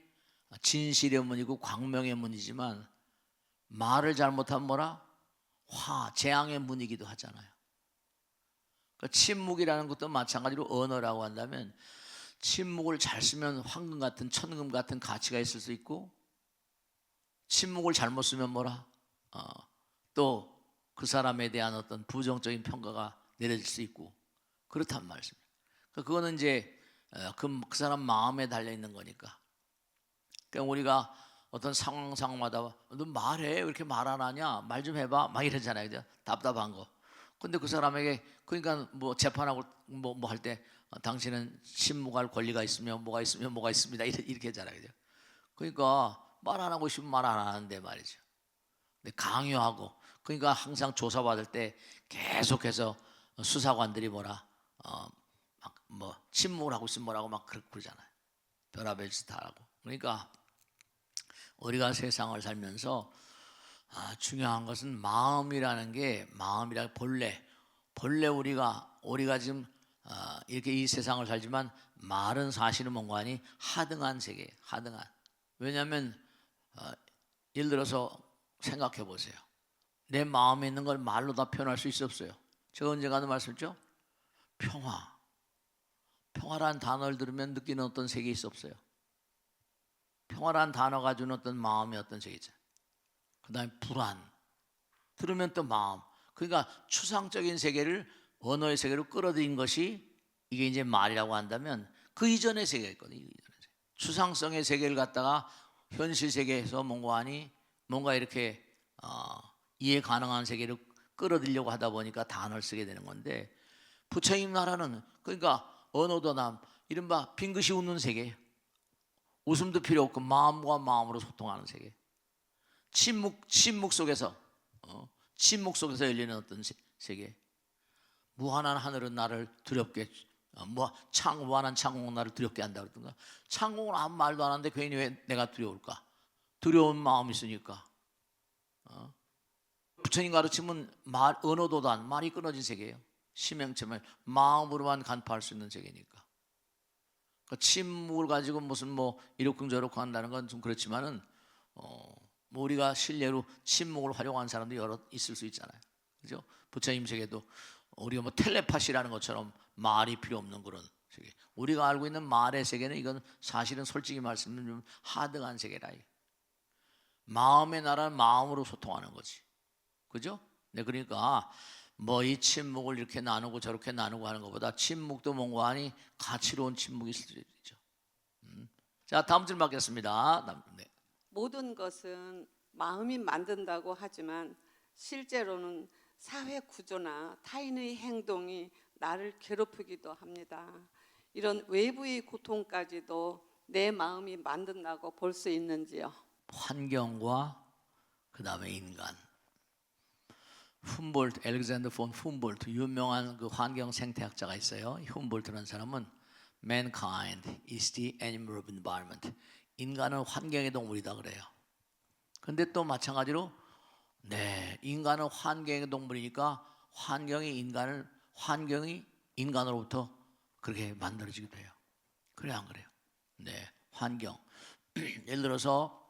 진실의 문이고 광명의 문이지만 말을 잘못하면 뭐라 재앙의 문이기도 하잖아요. 그러니까 침묵이라는 것도 마찬가지로 언어라고 한다면 침묵을 잘 쓰면 황금 같은 천금 같은 가치가 있을 수 있고 침묵을 잘못 쓰면 뭐라 또 그 사람에 대한 어떤 부정적인 평가가 내려질 수 있고 그렇단 말씀이에요. 그러니까 그거는 이제 그 사람 마음에 달려 있는 거니까. 그러니까 우리가 어떤 상황마다 너 말해 왜 이렇게 말 안 하냐 말 좀 해봐 막 이러잖아요. 그죠? 답답한 거. 근데 그 사람에게 그러니까 뭐 재판하고 뭐 할 때 당신은 침묵할 권리가 있으며 뭐가 있습니다 이렇게 하잖아요. 그죠? 그러니까 말 안 하고 싶으면 말 안 하는데 말이죠. 근데 강요하고 그러니까 항상 조사받을 때 계속해서 수사관들이 뭐라 막 뭐 침묵을 하고 있으면 뭐라고 막 그러잖아요. 별의별 짓 다 하고. 그러니까 우리가 세상을 살면서 중요한 것은 마음이라는 게 본래 우리가 지금 이렇게 이 세상을 살지만 말은 사실은 뭔가 하니 하등한 세계 하등한. 왜냐하면 예를 들어서 생각해 보세요. 내 마음에 있는 걸 말로 다 표현할 수 있어 없어요? 제가 언젠가도 말씀했죠. 평화라는 단어를 들으면 느끼는 어떤 세계 있어 없어요? 평화란 단어가 주는 어떤 마음의 어떤 세계죠. 그다음에 불안. 들으면 또 마음. 그러니까 추상적인 세계를 언어의 세계로 끌어들인 것이 이게 이제 말이라고 한다면 그 이전의 세계가 있거든요. 그 이전의 세계. 추상성의 세계를 갖다가 현실 세계에서 뭔가 이렇게 이해 가능한 세계로 끌어들이려고 하다 보니까 단어를 쓰게 되는 건데 부처님 나라는 그러니까 언어도남 이른바 빙긋이 웃는 세계, 웃음도 필요 없고 마음과 마음으로 소통하는 세계, 침묵 속에서 열리는 어떤 세계, 무한한 하늘은 나를 두렵게 무한한 창공은 나를 두렵게 한다 그러던가. 창공은 아무 말도 안 하는데 괜히 왜 내가 두려울까? 두려운 마음이 있으니까. 부처님 가르침은 언어도단 말이 끊어진 세계예요. 심행점을 마음으로만 간파할 수 있는 세계니까. 그러니까 침묵을 가지고 무슨 이렇쿵저렇쿵 한다는 건 좀 그렇지만은 우리가 실례로 침묵을 활용한 사람도 여러 있을 수 있잖아요. 그죠? 부처님 세계도 우리가 텔레파시라는 것처럼 말이 필요 없는 그런 세계. 우리가 알고 있는 말의 세계는 이건 사실은 솔직히 말씀드리면 좀 하등한 세계라. 마음의 나라는 마음으로 소통하는 거지. 그죠? 네, 그러니까 이 침묵을 이렇게 나누고 저렇게 나누고 하는 것보다 침묵도 뭔가 하니 가치로운 침묵이 있을 수 있죠. 자, 다음 질문 받겠습니다. 네. 모든 것은 마음이 만든다고 하지만 실제로는 사회 구조나 타인의 행동이 나를 괴롭히기도 합니다. 이런 외부의 고통까지도 내 마음이 만든다고 볼 수 있는지요? 환경과 그 다음에 인간. 알렉산더 폰 훔볼트 유명한 그 환경 생태학자가 있어요. 훔볼트라는 사람은 mankind is the animal of environment. 인간은 환경의 동물이다 그래요. 근데 또 마찬가지로 인간은 환경의 동물이니까 환경이 인간으로부터 그렇게 만들어지기도 해요. 그래 안 그래요? 네, 환경. 예를 들어서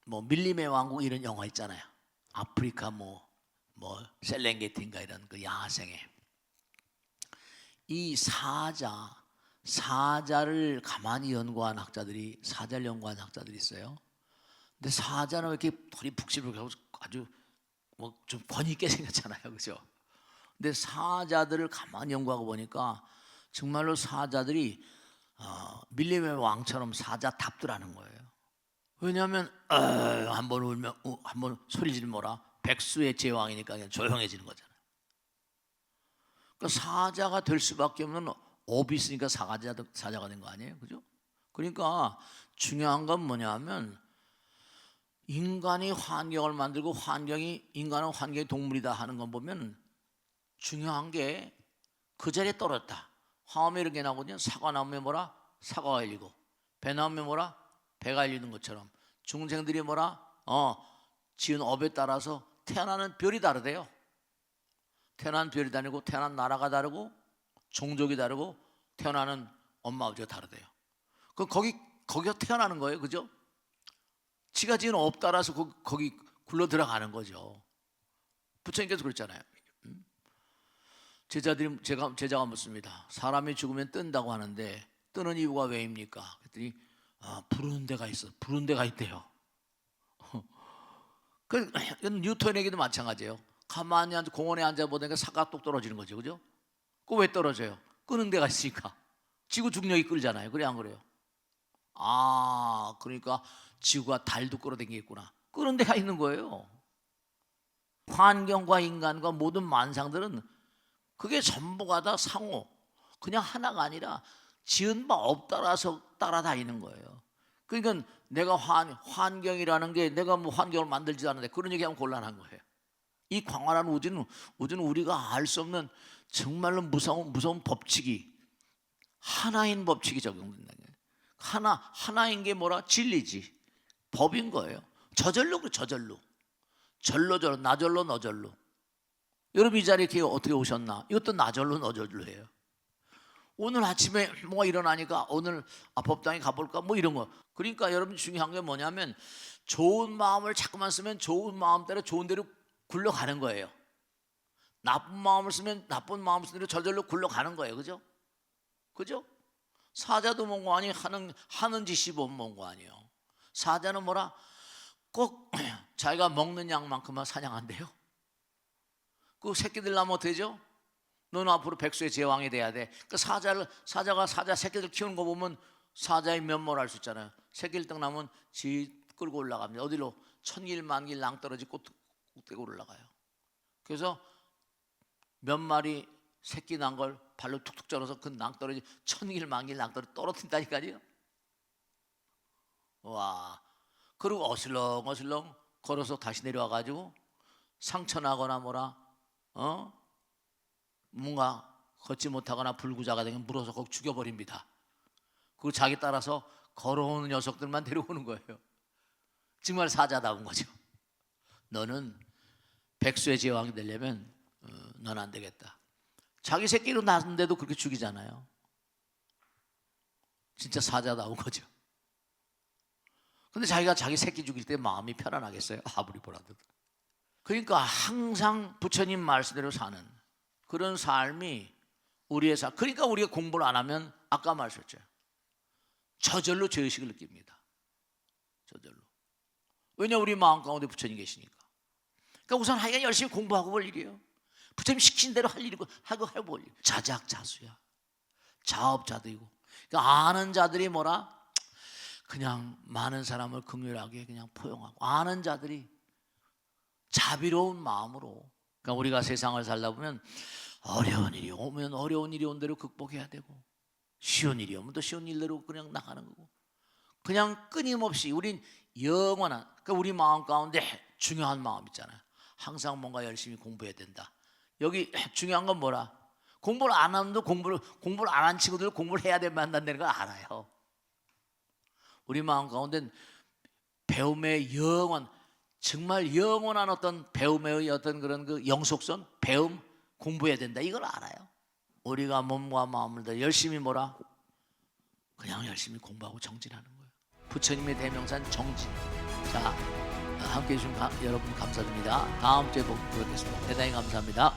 밀림의 왕국 이런 영화 있잖아요. 아프리카 셀렌게티인가 이런 그 야생에 이 사자를 가만히 연구한 학자들이 있어요. 근데 사자는 왜 이렇게 털이 북실북실하고 아주 좀 권위 있게 생겼잖아요, 그죠? 근데 사자들을 가만히 연구하고 보니까 정말로 사자들이 밀림의 왕처럼 사자답더라는 거예요. 왜냐하면 한번 울면 한번 소리 지르면 백수의 제왕이니까 그냥 조용해지는 거잖아요. 그러니까 사자가 될 수밖에 없는 업이 있으니까 사자가 된 거 아니에요, 그죠? 그러니까 중요한 건 뭐냐면 인간이 환경을 만들고 인간은 환경의 동물이다 하는 건 보면 중요한 게 그 자리에 떨어졌다. 화음에 이런 게 나거든요. 사과 나무에 사과가 열리고 배 나무에 배가 열리는 것처럼 중생들이 지은 업에 따라서 태어나는 별이 다르대요. 태어난 별이 다르고 태어난 나라가 다르고 종족이 다르고 태어나는 엄마 아버지가 다르대요. 그럼 거기서 태어나는 거예요, 그죠? 지가 지은 업 따라서 거기 굴러 들어가는 거죠. 부처님께서 그랬잖아요. 제자가 묻습니다. 사람이 죽으면 뜬다고 하는데 뜨는 이유가 왜입니까? 그랬더니 부르는 데가 있어. 부르는 데가 있대요. 그 뉴턴에게도 마찬가지예요. 가만히 공원에 앉아보니까 사과가 똑 떨어지는 거죠, 그죠? 그거 왜 떨어져요? 끄는 데가 있으니까. 지구 중력이 끌잖아요. 그래 안 그래요? 그러니까 지구가 달도 끌어당기겠구나. 끄는 데가 있는 거예요. 환경과 인간과 모든 만상들은 그게 전부가 다 상호, 그냥 하나가 아니라 지은 바 업 따라서 따라다니는 거예요. 그러니까 내가 환경이라는 게 내가 환경을 만들지도 않는데 그런 얘기하면 곤란한 거예요. 이 광활한 우주는 우리가 알 수 없는 정말로 무서운 법칙이 하나인 법칙이 적용된다는 거예요. 하나인 게 진리지. 법인 거예요. 저절로. 절로 나절로 너절로. 여러분 이 자리에 어떻게 오셨나? 이것도 나절로 너절로예요. 오늘 아침에 뭐가 일어나니까 오늘 법당에 가볼까 이런 거. 그러니까 여러분 중요한 게 뭐냐면 좋은 마음을 자꾸만 쓰면 좋은 마음대로 좋은 대로 굴러가는 거예요. 나쁜 마음을 쓰면 나쁜 마음 쓰는 대로 저절로 굴러가는 거예요. 그죠? 사자도 몽고 아니 하는 짓이 몽고 아니에요. 사자는 뭐라? 꼭 자기가 먹는 양만큼만 사냥한대요. 그 새끼들 나면 되죠? 너는 앞으로 백수의 제왕이 돼야 돼. 그 사자가 사자 새끼들 키우는 거 보면 사자의 면모를 알 수 있잖아요. 새끼를 딱 나면 지 끌고 올라갑니다. 어디로? 천길 만길 낭떠러지 꼭대고 올라가요. 그래서 몇 마리 새끼 난 걸 발로 툭툭 절어서 그 낭떠러지 천길 만길 낭떠러지 떨어뜨린다니까요. 와, 그리고 어슬렁어슬렁 걸어서 다시 내려와가지고 상처나거나 뭐라 뭔가 걷지 못하거나 불구자가 되면 물어서 거기 죽여버립니다. 그리고 자기 따라서 걸어오는 녀석들만 데려오는 거예요. 정말 사자다운 거죠. 너는 백수의 제왕이 되려면 넌 안 되겠다. 자기 새끼로 낳았는데도 그렇게 죽이잖아요. 진짜 사자다운 거죠. 근데 자기가 자기 새끼 죽일 때 마음이 편안하겠어요? 아무리 보라도. 그러니까 항상 부처님 말씀대로 사는 그런 삶이 우리의 삶. 그러니까 우리가 공부를 안 하면 아까 말씀했죠. 저절로 죄의식을 느낍니다. 저절로. 왜냐 우리 마음 가운데 부처님 계시니까. 그러니까 우선 하여간 열심히 공부하고 볼 일이에요. 부처님 시킨 대로 할 일이고 하고 해볼 일. 자작자수야. 자업자득이고. 그러니까 아는 자들이 뭐라? 그냥 많은 사람을 긍휼하게 그냥 포용하고 아는 자들이 자비로운 마음으로. 그러니까 우리가 세상을 살다 보면 어려운 일이 오면 어려운 일이 온 대로 극복해야 되고 쉬운 일이 오면 또 쉬운 일대로 그냥 나가는 거고 그냥 끊임없이 우린 영원한 그러니까 우리 마음 가운데 중요한 마음 있잖아요. 항상 뭔가 열심히 공부해야 된다. 여기 중요한 건 뭐라? 공부를 안 하는데 공부를 안 한 친구들 공부를 해야 된다는 걸 알아요. 우리 마음 가운데 배움의 영원 정말 영원한 어떤 배움의 어떤 그런 그 영속성 배움 공부해야 된다 이걸 알아요. 우리가 몸과 마음을 더 열심히 뭐라? 그냥 열심히 공부하고 정진하는 거예요. 부처님의 대명산 정진. 자, 함께해 주신 여러분 감사드립니다. 다음 주에 뵙겠습니다. 대단히 감사합니다.